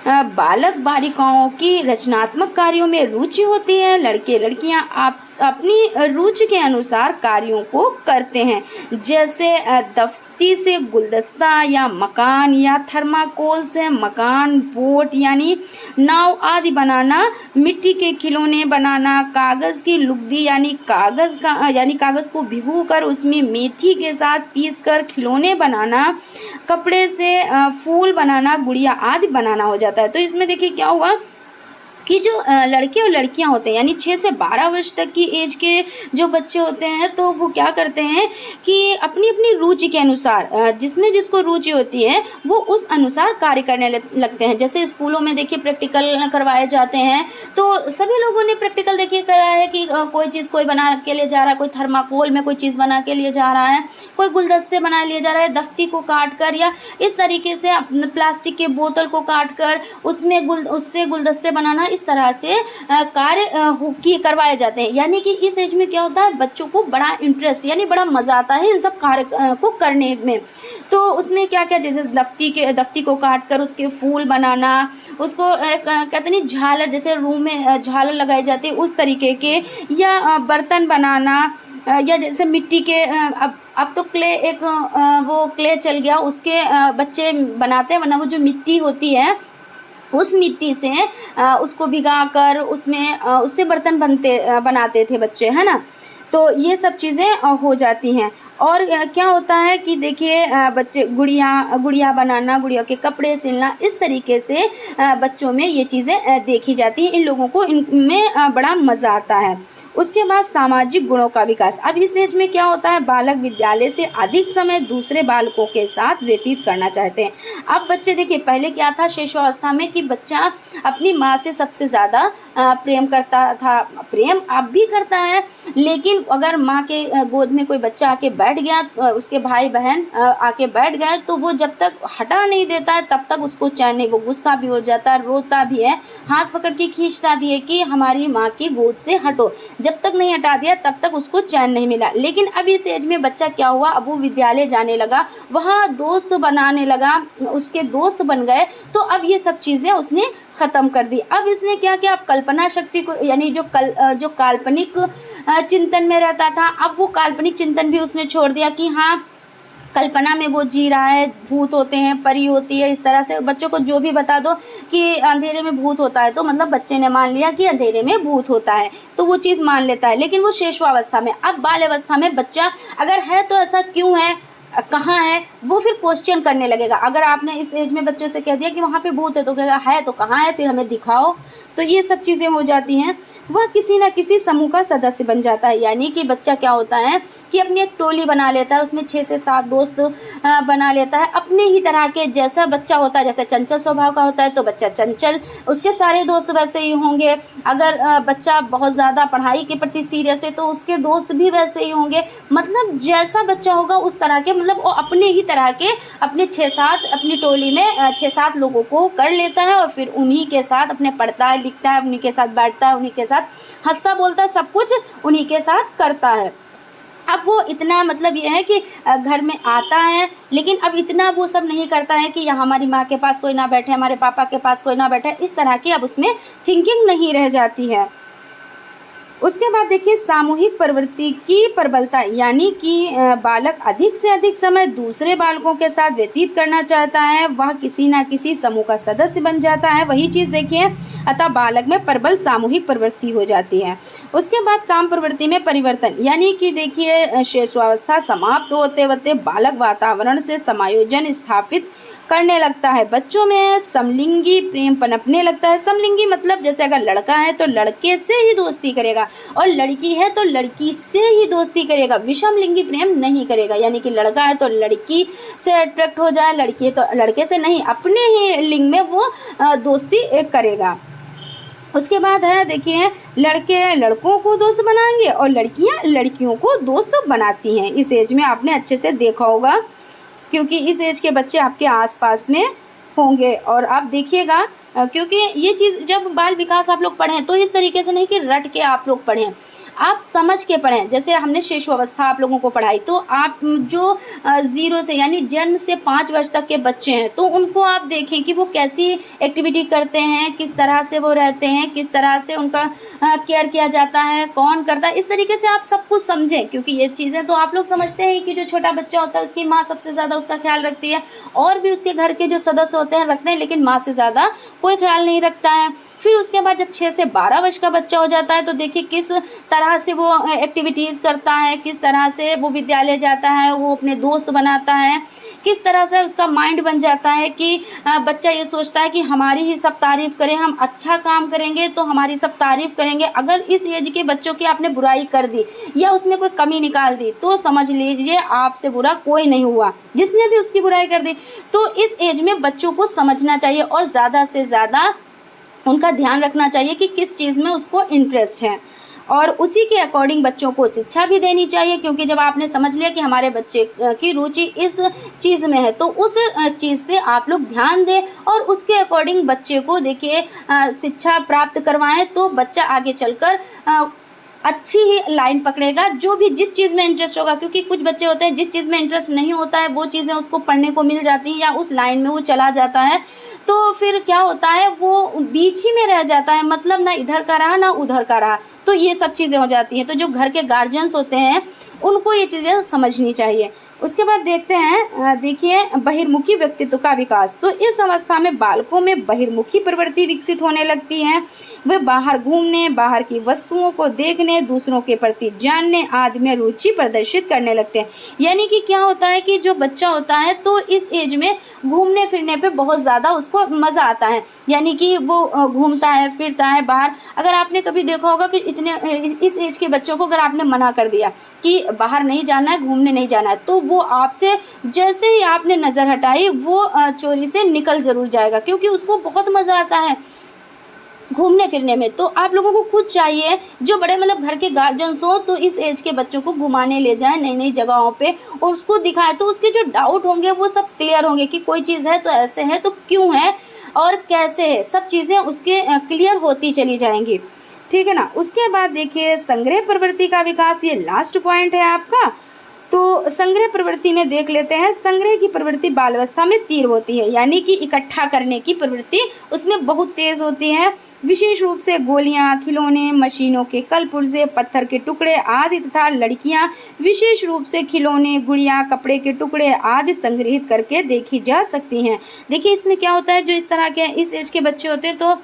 बालक बालिकाओं की रचनात्मक कार्यों में रुचि होती है। लड़के लड़कियां आप अपनी रुचि के अनुसार कार्यों को करते हैं, जैसे दफ्ती से गुलदस्ता या मकान, या थर्माकोल से मकान, बोट यानी नाव आदि बनाना, मिट्टी के खिलौने बनाना, कागज़ की लुगदी यानी कागज़ को भिगोकर उसमें मेथी के साथ पीसकर खिलौने बनाना, कपड़े से फूल बनाना, गुड़िया आदि बनाना हो जाता है। तो इसमें देखिए क्या हुआ कि जो लड़के और लड़कियां होते हैं, यानी 6 से 12 वर्ष तक की एज के जो बच्चे होते हैं, तो वो क्या करते हैं कि अपनी अपनी रुचि के अनुसार, जिसमें जिसको रुचि होती है वो उस अनुसार कार्य करने लगते हैं। जैसे स्कूलों में देखिए प्रैक्टिकल करवाए जाते हैं, तो सभी लोगों ने प्रैक्टिकल देखिए करा है कि कोई चीज़ कोई बना के ले जा रहा है, कोई थर्माकोल में कोई चीज़ बना के लिए जा रहा है, कोई गुलदस्ते बना लिए जा रहा है दफ्ती को काट कर, या इस तरीके से प्लास्टिक के बोतल को काट कर उससे गुलदस्ते बनाना, इस तरह से कार्य करवाए जाते हैं। यानी कि इस एज में क्या होता है, बच्चों को बड़ा इंटरेस्ट यानी बड़ा मज़ा आता है इन सब कार्य को करने में। तो उसमें क्या क्या, जैसे दफ्ती को काट कर उसके फूल बनाना, उसको कहते नहीं झालर, जैसे रूम में झालर लगाई जाती है उस तरीके के, या बर्तन बनाना, या जैसे मिट्टी के अब तो क्ले वो क्ले चल गया, उसके बच्चे बनाते हैं, वरना वो जो मिट्टी होती है उस मिट्टी से उसको भिगाकर उससे बर्तन बनाते थे बच्चे, है ना। तो ये सब चीज़ें हो जाती हैं। और क्या होता है कि देखिए बच्चे गुड़िया बनाना, गुड़िया के कपड़े सिलना, इस तरीके से बच्चों में ये चीज़ें देखी जाती हैं। इन लोगों को इनमें बड़ा मज़ा आता है। उसके बाद सामाजिक गुणों का विकास। अब इस एज में क्या होता है, बालक विद्यालय से अधिक समय दूसरे बालकों के साथ व्यतीत करना चाहते हैं। अब बच्चे देखिए, पहले क्या था शिशुअवस्था में कि बच्चा अपनी माँ से सबसे ज़्यादा प्रेम करता था, प्रेम अब भी करता है, लेकिन अगर माँ के गोद में कोई बच्चा आके बैठ गया, उसके भाई बहन आके बैठ गए, तो वो जब तक हटा नहीं देता है तब तक उसको चैन नहीं, वो गुस्सा भी हो जाता है, रोता भी है, हाथ पकड़ के खींचता भी है कि हमारी माँ की गोद से हटो। जब तक नहीं हटा दिया तब तक उसको चैन नहीं मिला। लेकिन अब इस एज में बच्चा क्या हुआ, अब वो विद्यालय जाने लगा, वहाँ दोस्त बनाने लगा, उसके दोस्त बन गए, तो अब ये सब चीज़ें उसने ख़त्म कर दी। अब इसने क्या किया, अब कल्पना शक्ति को, यानी जो काल्पनिक चिंतन में रहता था, अब वो काल्पनिक चिंतन भी उसने छोड़ दिया कि हाँ कल्पना में वो जी रहा है, भूत होते हैं, परी होती है, इस तरह से बच्चों को जो भी बता दो कि अंधेरे में भूत होता है, तो मतलब बच्चे ने मान लिया कि अंधेरे में भूत होता है, तो वो चीज़ मान लेता है। लेकिन वो शिशुअवस्था में, अब बाल अवस्था में बच्चा अगर है तो ऐसा क्यों है, कहाँ है, वो फिर क्वेश्चन करने लगेगा। अगर आपने इस एज में बच्चों से कह दिया कि वहाँ पे भूत है, तो कहेगा है तो कहाँ है, फिर हमें दिखाओ। तो ये सब चीज़ें हो जाती हैं। वह किसी न किसी समूह का सदस्य बन जाता है, यानी कि बच्चा क्या होता है कि अपनी एक टोली बना लेता है, उसमें 6 से 7 दोस्त बना लेता है अपने ही तरह के। जैसा बच्चा होता है, जैसे चंचल स्वभाव का होता है तो बच्चा चंचल, उसके सारे दोस्त वैसे ही होंगे। अगर बच्चा बहुत ज़्यादा पढ़ाई के प्रति सीरियस है तो उसके दोस्त भी वैसे ही होंगे। मतलब जैसा बच्चा होगा उस तरह के, मतलब वो अपने ही तरह के अपने 6-7 अपनी टोली में 6-7 लोगों को कर लेता है, और फिर उन्हीं के साथ अपने पढ़ता है, लिखता है, उन्हीं के साथ बैठता है, उन्हीं के साथ हंसता बोलता है, सब कुछ उन्हीं के साथ करता है। अब वो इतना, मतलब ये है कि घर में आता है, लेकिन अब इतना वो सब नहीं करता है कि यहाँ हमारी माँ के पास कोई ना बैठे, हमारे पापा के पास कोई ना बैठे, इस तरह की अब उसमें थिंकिंग नहीं रह जाती है। उसके बाद देखिए सामूहिक प्रवृत्ति की प्रबलता, यानी कि बालक अधिक से अधिक समय दूसरे बालकों के साथ व्यतीत करना चाहता है, वह किसी न किसी समूह का सदस्य बन जाता है। वही चीज़ देखिए, अतः बालक में प्रबल सामूहिक प्रवृत्ति हो जाती है। उसके बाद काम प्रवृत्ति में परिवर्तन, यानी कि देखिए शिशुअवस्था समाप्त होते होते बालक वातावरण से समायोजन स्थापित करने लगता है। बच्चों में समलिंगी प्रेम पनपने लगता है। समलिंगी मतलब जैसे अगर लड़का है तो लड़के से ही दोस्ती करेगा, और लड़की है तो लड़की से ही दोस्ती करेगा, विषम लिंगी प्रेम नहीं करेगा। यानी कि लड़का है तो लड़की से अट्रैक्ट हो जाए, लड़की है तो लड़के से नहीं, अपने ही लिंग में वो दोस्ती करेगा। उसके बाद है देखिए, लड़के लड़कों को दोस्त बनाएंगे और लड़कियां लड़कियों को दोस्त बनाती हैं। इस एज में आपने अच्छे से देखा होगा, क्योंकि इस एज के बच्चे आपके आसपास में होंगे। और आप देखिएगा, क्योंकि ये चीज़ जब बाल विकास आप लोग पढ़ें तो इस तरीके से नहीं कि रट के आप लोग पढ़ें, आप समझ के पढ़ें। जैसे हमने शिशुअवस्था आप लोगों को पढ़ाई, तो आप जो 0 से यानी जन्म से 5 वर्ष तक के बच्चे हैं, तो उनको आप देखें कि वो कैसी एक्टिविटी करते हैं, किस तरह से वो रहते हैं, किस तरह से उनका केयर किया जाता है, कौन करता है, इस तरीके से आप सब कुछ समझें। क्योंकि ये चीज़ें तो आप लोग समझते हैं कि जो छोटा बच्चा होता है उसकी माँ सबसे ज़्यादा उसका ख्याल रखती है, और भी उसके घर के जो सदस्य होते हैं रखते हैं, लेकिन माँ से ज़्यादा कोई ख्याल नहीं रखता है। फिर उसके बाद जब 6 से 12 वर्ष का बच्चा हो जाता है, तो देखिए किस तरह से वो एक्टिविटीज़ करता है, किस तरह से वो विद्यालय जाता है, वो अपने दोस्त बनाता है, किस तरह से उसका माइंड बन जाता है कि बच्चा ये सोचता है कि हमारी ही सब तारीफ़ करें, हम अच्छा काम करेंगे तो हमारी सब तारीफ़ करेंगे। अगर इस एज के बच्चों की आपने बुराई कर दी या उसमें कोई कमी निकाल दी, तो समझ लीजिए आपसे बुरा कोई नहीं हुआ, जिसने भी उसकी बुराई कर दी। तो इस एज में बच्चों को समझना चाहिए और ज़्यादा से ज़्यादा उनका ध्यान रखना चाहिए कि किस चीज़ में उसको इंटरेस्ट है, और उसी के अकॉर्डिंग बच्चों को शिक्षा भी देनी चाहिए। क्योंकि जब आपने समझ लिया कि हमारे बच्चे की रुचि इस चीज़ में है, तो उस चीज़ पे आप लोग ध्यान दें और उसके अकॉर्डिंग बच्चे को देखिए शिक्षा प्राप्त करवाएं, तो बच्चा आगे चलकर अच्छी ही लाइन पकड़ेगा, जो भी जिस चीज़ में इंटरेस्ट होगा। क्योंकि कुछ बच्चे होते हैं जिस चीज़ में इंटरेस्ट नहीं होता है वो चीज़ें उसको पढ़ने को मिल जाती हैं या उस लाइन में वो चला जाता है, तो फिर क्या होता है वो बीच ही में रह जाता है, मतलब ना इधर का रहा ना उधर का रहा, तो ये सब चीज़ें हो जाती हैं। तो जो घर के गार्जियंस होते हैं उनको ये चीज़ें समझनी चाहिए। उसके बाद देखते हैं, देखिए बहिर्मुखी व्यक्तित्व का विकास। तो इस अवस्था में बालकों में बहिर्मुखी प्रवृत्ति विकसित होने लगती है। वे बाहर घूमने, बाहर की वस्तुओं को देखने, दूसरों के प्रति जानने आदि में रुचि प्रदर्शित करने लगते हैं। यानी कि क्या होता है कि जो बच्चा होता है तो इस एज में घूमने फिरने पे बहुत ज़्यादा उसको मज़ा आता है, यानी कि वो घूमता है फिरता है बाहर। अगर आपने कभी देखा होगा कि इस एज के बच्चों को अगर आपने मना कर दिया कि बाहर नहीं जाना है, घूमने नहीं जाना है, तो वो आपसे जैसे ही आपने नज़र हटाई वो चोरी से निकल ज़रूर जाएगा, क्योंकि उसको बहुत मज़ा आता है घूमने फिरने में। तो आप लोगों को खुद चाहिए, जो बड़े मतलब घर के गार्जियंस हो, तो इस एज के बच्चों को घुमाने ले जाएं नई नई जगहों पे और उसको दिखाएं, तो उसके जो डाउट होंगे वो सब क्लियर होंगे कि कोई चीज़ है तो ऐसे है तो क्यों है और कैसे है, सब चीज़ें उसके क्लियर होती चली जाएंगी। ठीक है ना। उसके बाद देखिए संग्रह प्रवृत्ति का विकास, ये लास्ट पॉइंट है आपका। तो संग्रह प्रवृत्ति में देख लेते हैं। संग्रह की प्रवृत्ति बाल्यावस्था में तीव्र होती है, यानी कि इकट्ठा करने की प्रवृत्ति उसमें बहुत तेज होती है। विशेष रूप से गोलियां, खिलौने, मशीनों के कल पुर्जे, पत्थर के टुकड़े आदि तथा लड़कियां विशेष रूप से खिलौने, गुड़िया, कपड़े के टुकड़े आदि संग्रहित करके देखी जा सकती हैं। देखिए इसमें क्या होता है, जो इस तरह के इस एज के बच्चे होते हैं तो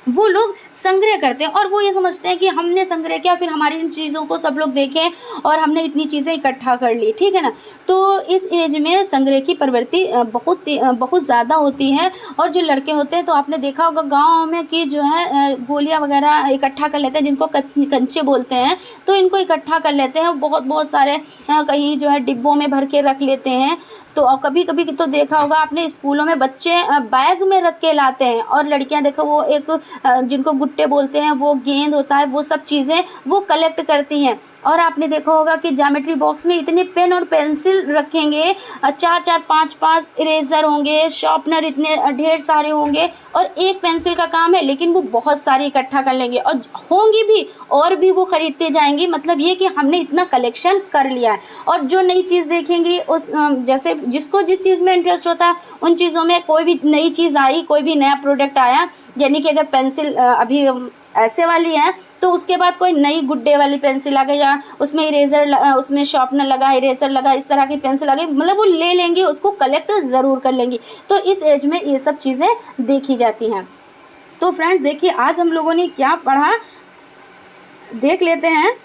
वो लोग संग्रह करते हैं और वो ये समझते हैं कि हमने संग्रह किया, फिर हमारी इन चीज़ों को सब लोग देखें और हमने इतनी चीज़ें इकट्ठा कर ली। ठीक है ना। तो इस एज में संग्रह की प्रवृत्ति बहुत ज़्यादा होती है। और जो लड़के होते हैं तो आपने देखा होगा गाँव में कि जो है गोलियाँ वगैरह इकट्ठा कर लेते हैं, जिनको कंचे बोलते हैं, तो इनको इकट्ठा कर लेते हैं बहुत सारे, कहीं जो है डिब्बों में भर के रख लेते हैं। तो कभी कभी तो देखा होगा आपने स्कूलों में बच्चे बैग में रख के लाते हैं और लड़कियां देखो वो एक जिनको गुट्टे बोलते हैं, वो गेंद होता है, वो सब चीज़ें वो कलेक्ट करती हैं। और आपने देखा होगा कि ज्योमेट्री बॉक्स में इतने पेन और पेंसिल रखेंगे, 4-4 5-5 इरेजर होंगे, शार्पनर इतने ढेर सारे होंगे और एक पेंसिल का काम है, लेकिन वो बहुत सारे इकट्ठा कर लेंगे और होंगी भी और भी वो खरीदते जाएंगे। मतलब ये कि हमने इतना कलेक्शन कर लिया है। और जो नई चीज़ देखेंगी उस जैसे जिसको जिस चीज़ में इंटरेस्ट होता है उन चीज़ों में, कोई भी नई चीज़ आई, कोई भी नया प्रोडक्ट आया, यानी कि अगर पेंसिल अभी ऐसे वाली है तो उसके बाद कोई नई गुड्डे वाली पेंसिल आ गई या उसमें इरेजर उसमें शार्पनर लगा, इरेजर लगा, इस तरह की पेंसिल आ गई, मतलब वो ले लेंगे, उसको कलेक्ट ज़रूर कर लेंगी। तो इस एज में ये सब चीज़ें देखी जाती हैं। तो फ्रेंड्स देखिए आज हम लोगों ने क्या पढ़ा देख लेते हैं।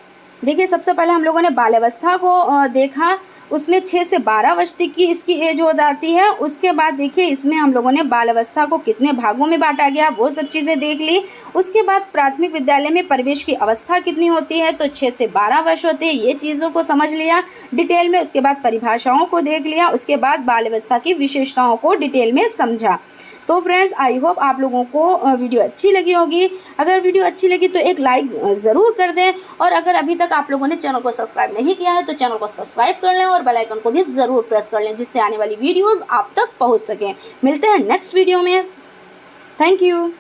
देखिए सबसे पहले हम लोगों ने बाल्यावस्था को देखा, उसमें 6 से 12 वर्ष तक की इसकी एज हो जाती है। उसके बाद देखिए इसमें हम लोगों ने बाल्यावस्था को कितने भागों में बांटा गया वो सब चीज़ें देख ली। उसके बाद प्राथमिक विद्यालय में प्रवेश की अवस्था कितनी होती है, तो 6 से 12 वर्ष होते हैं, ये चीज़ों को समझ लिया डिटेल में। उसके बाद परिभाषाओं को देख लिया, उसके बाद बाल्यावस्था की विशेषताओं को डिटेल में समझा। तो फ्रेंड्स आई होप आप लोगों को वीडियो अच्छी लगी होगी। अगर वीडियो अच्छी लगी तो एक लाइक ज़रूर कर दें और अगर अभी तक आप लोगों ने चैनल को सब्सक्राइब नहीं किया है तो चैनल को सब्सक्राइब कर लें और बेल आइकन को भी ज़रूर प्रेस कर लें, जिससे आने वाली वीडियोज़ आप तक पहुँच सकें। मिलते हैं नेक्स्ट वीडियो में। Thank you.